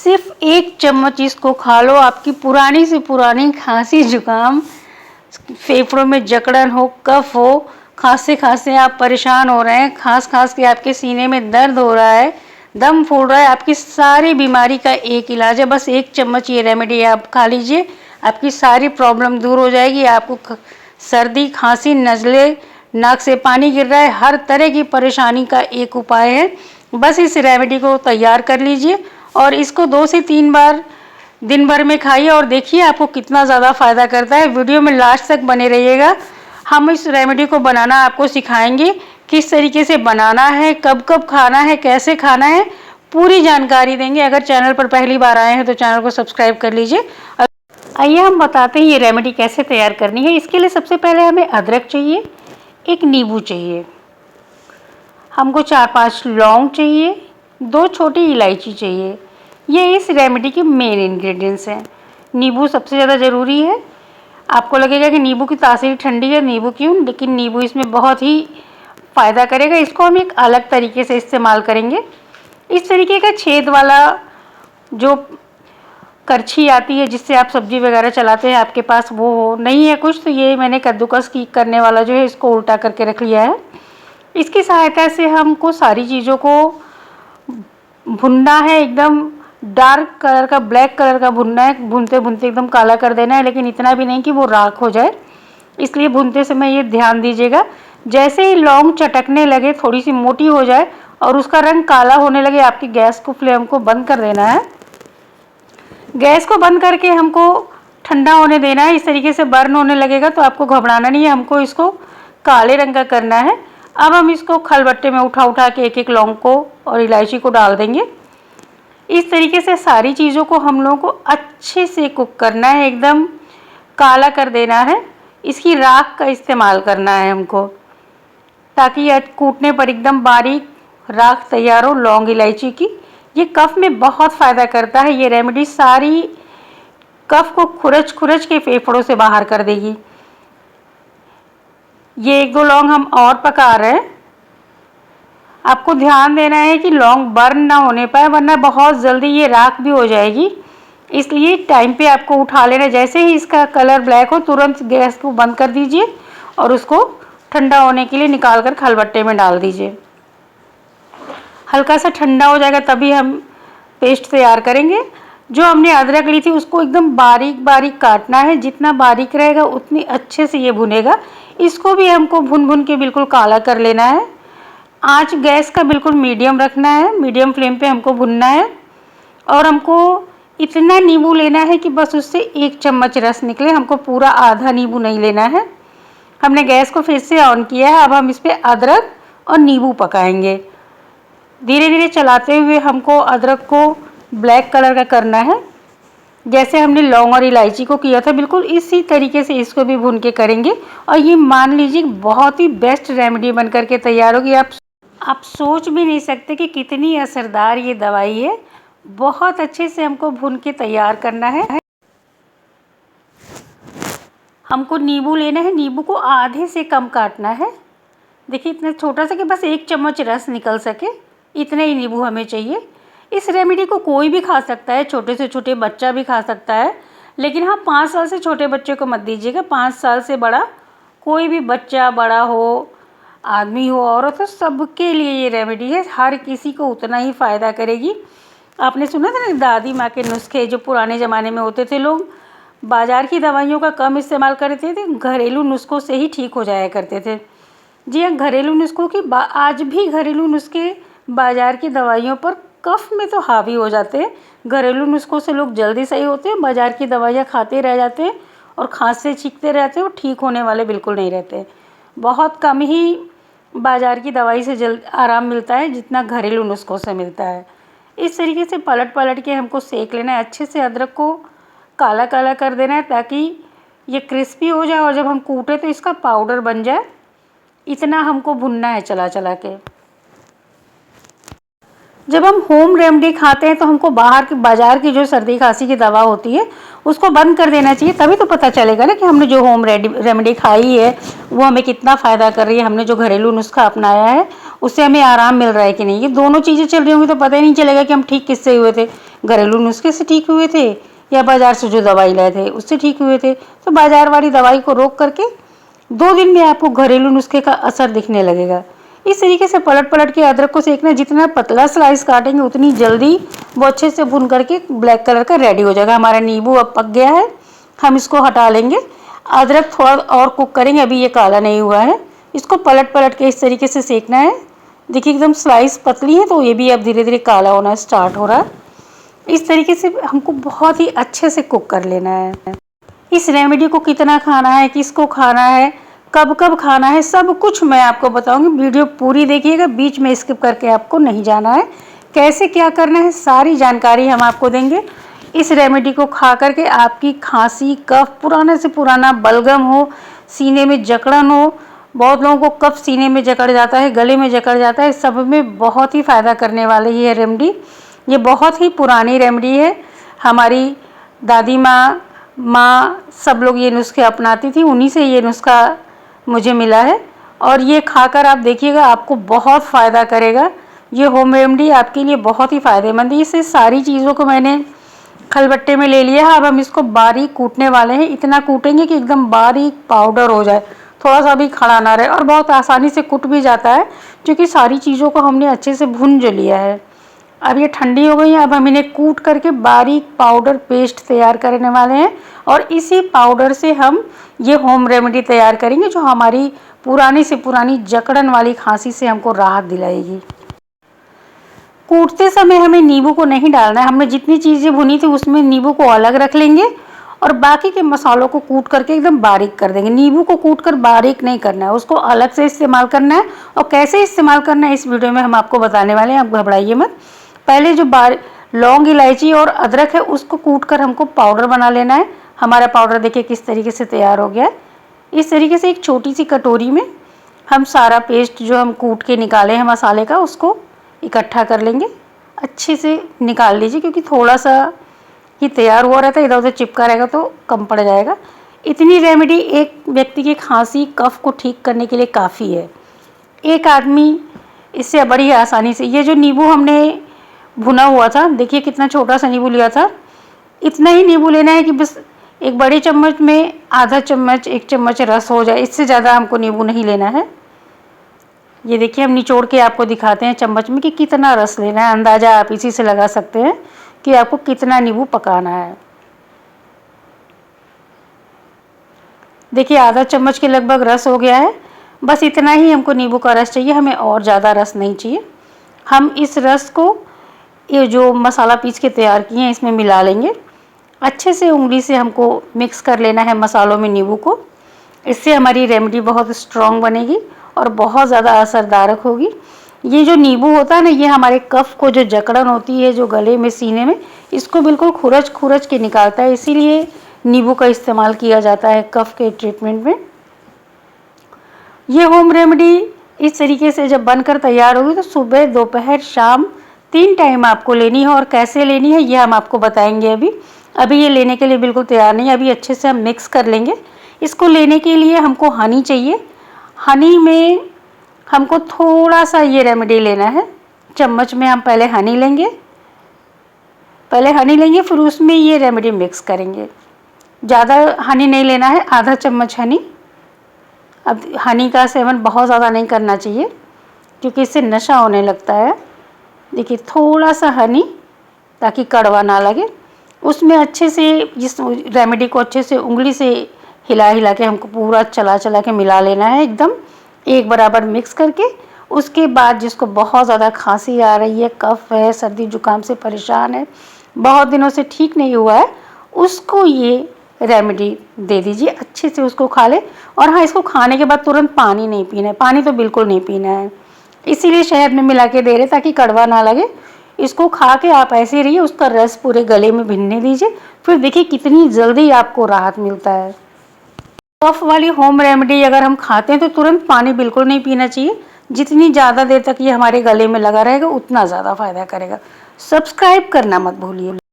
सिर्फ 1 चम्मच इसको खा लो, आपकी पुरानी से पुरानी खांसी जुकाम, फेफड़ों में जकड़न हो, कफ हो, खांसते-खांसते आप परेशान हो रहे हैं, खाँस-खाँस के आपके सीने में दर्द हो रहा है, दम फूल रहा है, आपकी सारी बीमारी का एक इलाज है। बस 1 चम्मच ये रेमेडी आप खा लीजिए, आपकी सारी प्रॉब्लम दूर हो जाएगी। आपको सर्दी, खांसी, नज़ले, नाक से पानी गिर रहा है, हर तरह की परेशानी का एक उपाय है। बस इस रेमेडी को तैयार कर लीजिए और इसको 2 से 3 बार दिन भर में खाइए और देखिए आपको कितना ज़्यादा फ़ायदा करता है। वीडियो में लास्ट तक बने रहिएगा। हम इस रेमेडी को बनाना आपको सिखाएंगे, किस तरीके से बनाना है, कब कब खाना है, कैसे खाना है, पूरी जानकारी देंगे। अगर चैनल पर पहली बार आए हैं तो चैनल को सब्सक्राइब कर लीजिए। आइए हम बताते हैं ये रेमेडी कैसे तैयार करनी है। इसके लिए सबसे पहले हमें अदरक चाहिए, 1 नींबू चाहिए, हमको 4-5 लौंग चाहिए, 2 छोटी इलायची चाहिए। ये इस रेमेडी के मेन इंग्रेडिएंट्स हैं। नींबू सबसे ज़्यादा ज़रूरी है। आपको लगेगा कि नींबू की तासीर ठंडी है, नींबू क्यों, लेकिन नींबू इसमें बहुत ही फ़ायदा करेगा। इसको हम एक अलग तरीके से इस्तेमाल करेंगे। इस तरीके का छेद वाला जो करछी आती है जिससे आप सब्जी वगैरह चलाते हैं, आपके पास वो हो, नहीं है कुछ तो ये मैंने कद्दूकस की करने वाला जो है इसको उल्टा करके रख लिया है। इसकी सहायता से हमको सारी चीज़ों को भुनना है, एकदम डार्क कलर का, ब्लैक कलर का भुनना है। भुनते भुनते एकदम काला कर देना है, लेकिन इतना भी नहीं कि वो राख हो जाए। इसलिए भुनते समय ये ध्यान दीजिएगा। जैसे ही लौंग चटकने लगे, थोड़ी सी मोटी हो जाए और उसका रंग काला होने लगे, आपकी गैस को, फ्लेम को बंद कर देना है। गैस को बंद करके हमको ठंडा होने देना है। इस तरीके से बर्न होने लगेगा तो आपको घबराना नहीं है, हमको इसको काले रंग का करना है। अब हम इसको खलबट्टे में उठा उठा के एक एक लौंग को और इलायची को डाल देंगे। इस तरीके से सारी चीज़ों को हम लोगों को अच्छे से कुक करना है, एकदम काला कर देना है। इसकी राख का इस्तेमाल करना है हमको, ताकि कूटने पर एकदम बारीक राख तैयार हो लौंग इलायची की। ये कफ में बहुत फ़ायदा करता है। ये रेमेडी सारी कफ को खुरच खुरच के फेफड़ों से बाहर कर देगी। ये 1-2 लौंग हम और पका रहे हैं। आपको ध्यान देना है कि लौंग बर्न ना होने पाए, वरना बहुत जल्दी ये राख भी हो जाएगी। इसलिए टाइम पे आपको उठा लेना। जैसे ही इसका कलर ब्लैक हो, तुरंत गैस को बंद कर दीजिए और उसको ठंडा होने के लिए निकाल कर खलबट्टे में डाल दीजिए। हल्का सा ठंडा हो जाएगा तभी हम पेस्ट तैयार करेंगे। जो हमने अदरक ली थी उसको एकदम बारीक बारीक काटना है। जितना बारीक रहेगा उतनी अच्छे से ये भुनेगा। इसको भी हमको भुन भुन के बिल्कुल काला कर लेना है। आंच गैस का बिल्कुल मीडियम रखना है, मीडियम फ्लेम पे हमको भुनना है। और हमको इतना नींबू लेना है कि बस उससे 1 चम्मच रस निकले, हमको पूरा आधा नींबू नहीं लेना है। हमने गैस को फिर से ऑन किया है। अब हम इस पर अदरक और नींबू पकाएंगे। धीरे धीरे चलाते हुए हमको अदरक को ब्लैक कलर का करना है, जैसे हमने लौंग और इलायची को किया था। बिल्कुल इसी तरीके से इसको भी भून के करेंगे और ये मान लीजिए बहुत ही बेस्ट रेमेडी बन करके तैयार होगी। आप सोच भी नहीं सकते कि कितनी असरदार ये दवाई है। बहुत अच्छे से हमको भून के तैयार करना है। हमको नींबू लेना है, नींबू को आधे से कम काटना है। देखिए इतना छोटा सा कि बस 1 चम्मच रस निकल सके, इतना ही नींबू हमें चाहिए। इस रेमेडी को कोई भी खा सकता है, छोटे से छोटे बच्चा भी खा सकता है। लेकिन हाँ, 5 साल से छोटे बच्चे को मत दीजिएगा। 5 साल से बड़ा कोई भी बच्चा, बड़ा हो, आदमी हो, औरत हो, सबके लिए ये रेमेडी है। हर किसी को उतना ही फ़ायदा करेगी। आपने सुना था ना दादी माँ के नुस्खे, जो पुराने ज़माने में होते थे, लोग बाज़ार की दवाइयों का कम इस्तेमाल करते थे, घरेलू नुस्खों से ही ठीक हो जाया करते थे। जी हाँ, घरेलू नुस्खों की आज भी घरेलू नुस्खे बाज़ार की दवाइयों पर कफ में तो हावी हो जाते हैं। घरेलू नुस्खों से लोग जल्दी सही होते हैं, बाज़ार की दवाइयाँ खाते रह जाते हैं और खांसते छींकते रहते हैं, और ठीक होने वाले बिल्कुल नहीं रहते। बहुत कम ही बाज़ार की दवाई से जल्द आराम मिलता है जितना घरेलू नुस्खों से मिलता है। इस तरीके से पलट पलट के हमको सेक लेना है। अच्छे से अदरक को काला काला कर देना है ताकि ये क्रिस्पी हो जाए और जब हम कूटें तो इसका पाउडर बन जाए। इतना हमको भुनना है चला चला के। जब हम होम रेमेडी खाते हैं तो हमको बाहर की, बाज़ार की जो सर्दी खांसी की दवा होती है उसको बंद कर देना चाहिए। तभी तो पता चलेगा ना कि हमने जो होम रेमेडी खाई है वो हमें कितना फ़ायदा कर रही है। हमने जो घरेलू नुस्खा अपनाया है उससे हमें आराम मिल रहा है कि नहीं। ये दोनों चीज़ें चल रही होंगी तो पता ही नहीं चलेगा कि हम ठीक किससे हुए थे, घरेलू नुस्खे से ठीक हुए थे या बाज़ार से जो दवाई लाए थे उससे ठीक हुए थे। तो बाज़ार वाली दवाई को रोक करके 2 दिन में आपको घरेलू नुस्खे का असर दिखने लगेगा। इस तरीके से पलट पलट के अदरक को सेकना, जितना पतला स्लाइस काटेंगे उतनी जल्दी वो अच्छे से भुन करके ब्लैक कलर का रेडी हो जाएगा। हमारा नींबू अब पक गया है, हम इसको हटा लेंगे। अदरक थोड़ा और कुक करेंगे, अभी ये काला नहीं हुआ है। इसको पलट पलट के इस तरीके से सेकना है। देखिए एकदम स्लाइस पतली है तो ये भी अब धीरे धीरे काला होना स्टार्ट हो रहा है। इस तरीके से हमको बहुत ही अच्छे से कुक कर लेना है। इस रेमेडी को कितना खाना है, किसको खाना है, कब कब खाना है, सब कुछ मैं आपको बताऊंगी। वीडियो पूरी देखिएगा, बीच में स्किप करके आपको नहीं जाना है। कैसे क्या करना है सारी जानकारी हम आपको देंगे। इस रेमेडी को खा करके आपकी खांसी, कफ, पुराने से पुराना बलगम हो, सीने में जकड़न हो, बहुत लोगों को कफ सीने में जकड़ जाता है, गले में जकड़ जाता है, सब में बहुत ही फ़ायदा करने वाली ये रेमेडी। ये बहुत ही पुरानी रेमेडी है, हमारी दादी माँ सब लोग ये नुस्खे अपनाती थी, उन्हीं से ये नुस्खा मुझे मिला है। और ये खाकर आप देखिएगा, आपको बहुत फ़ायदा करेगा। ये होम रेमेडी आपके लिए बहुत ही फ़ायदेमंद है। इससे सारी चीज़ों को मैंने खलबट्टे में ले लिया है। अब हम इसको बारीक कूटने वाले हैं, इतना कूटेंगे कि एकदम बारीक पाउडर हो जाए, थोड़ा सा भी खड़ा ना रहे। और बहुत आसानी से कुट भी जाता है क्योंकि सारी चीज़ों को हमने अच्छे से भून जो लिया है। अब ये ठंडी हो गई है, अब हम इन्हें कूट करके बारीक पाउडर पेस्ट तैयार करने वाले हैं। और इसी पाउडर से हम ये होम रेमेडी तैयार करेंगे जो हमारी पुरानी से पुरानी जकड़न वाली खांसी से हमको राहत दिलाएगी। कूटते समय हमें नींबू को नहीं डालना है। हमने जितनी चीज़ें भुनी थी उसमें नींबू को अलग रख लेंगे और बाकी के मसालों को कूट करके एकदम बारीक कर देंगे। नींबू को कूट कर बारीक नहीं करना है, उसको अलग से इस्तेमाल करना है। और कैसे इस्तेमाल करना है इस वीडियो में हम आपको बताने वाले हैं, आप घबराइए मत। पहले जो लौंग, इलायची और अदरक है उसको कूट कर हमको पाउडर बना लेना है। हमारा पाउडर देखिए किस तरीके से तैयार हो गया है। इस तरीके से एक छोटी सी कटोरी में हम सारा पेस्ट जो हम कूट के निकाले हैं मसाले का, उसको इकट्ठा कर लेंगे। अच्छे से निकाल लीजिए क्योंकि थोड़ा सा ही तैयार हुआ रहता है, इधर उधर चिपका रहेगा तो कम पड़ जाएगा। इतनी रेमेडी एक व्यक्ति की खांसी, कफ को ठीक करने के लिए काफ़ी है। एक आदमी इससे बड़ी आसानी से, ये जो नींबू हमने भुना हुआ था, देखिए कितना छोटा सा नींबू लिया था। इतना ही नींबू लेना है कि बस एक बड़े चम्मच में आधा चम्मच, 1 चम्मच रस हो जाए, इससे ज़्यादा हमको नींबू नहीं लेना है। ये देखिए हम निचोड़ के आपको दिखाते हैं चम्मच में कि कितना रस लेना है। अंदाज़ा आप इसी से लगा सकते हैं कि आपको कितना नींबू पकाना है। देखिए आधा चम्मच के लगभग रस हो गया है। बस इतना ही हमको नींबू का रस चाहिए, हमें और ज़्यादा रस नहीं चाहिए। हम इस रस को ये जो मसाला पीस के तैयार किए हैं इसमें मिला लेंगे। अच्छे से उंगली से हमको मिक्स कर लेना है मसालों में नींबू को। इससे हमारी रेमेडी बहुत स्ट्रॉन्ग बनेगी और बहुत ज़्यादा असरदारक होगी। ये जो नींबू होता है ना, ये हमारे कफ को जो जकड़न होती है जो गले में, सीने में, इसको बिल्कुल खुरच खुरच के निकालता है। इसीलिए नींबू का इस्तेमाल किया जाता है कफ के ट्रीटमेंट में। ये होम रेमेडी इस तरीके से जब बनकर तैयार होगी तो सुबह, दोपहर, शाम 3 टाइम आपको लेनी है। और कैसे लेनी है ये हम आपको बताएंगे। अभी ये लेने के लिए बिल्कुल तैयार नहीं है। अभी अच्छे से हम मिक्स कर लेंगे। इसको लेने के लिए हमको हनी चाहिए। हनी में हमको थोड़ा सा ये रेमेडी लेना है। चम्मच में हम पहले हनी लेंगे, फिर उसमें ये रेमेडी मिक्स करेंगे। ज़्यादा हनी नहीं लेना है, आधा चम्मच हनी। अब हनी का सेवन बहुत ज़्यादा नहीं करना चाहिए क्योंकि इससे नशा होने लगता है। देखिए थोड़ा सा हनी, ताकि कड़वा ना लगे। उसमें अच्छे से जिस रेमेडी को अच्छे से उंगली से हिला हिला के हमको पूरा चला चला के मिला लेना है, एकदम एक बराबर मिक्स करके। उसके बाद जिसको बहुत ज़्यादा खांसी आ रही है, कफ है, सर्दी जुकाम से परेशान है, बहुत दिनों से ठीक नहीं हुआ है, उसको ये रेमेडी दे दीजिए, अच्छे से उसको खा ले। और हाँ, इसको खाने के बाद तुरंत पानी नहीं पीना है, पानी तो बिल्कुल नहीं पीना है। इसीलिए शहद में मिला के दे रहे ताकि कड़वा ना लगे। इसको खा के आप ऐसे रहिए, उसका रस पूरे गले में भिनने दीजिए, फिर देखिए कितनी जल्दी आपको राहत मिलता है। कफ वाली होम रेमेडी अगर हम खाते हैं तो तुरंत पानी बिल्कुल नहीं पीना चाहिए। जितनी ज़्यादा देर तक ये हमारे गले में लगा रहेगा उतना ज़्यादा फायदा करेगा। सब्सक्राइब करना मत भूलिए।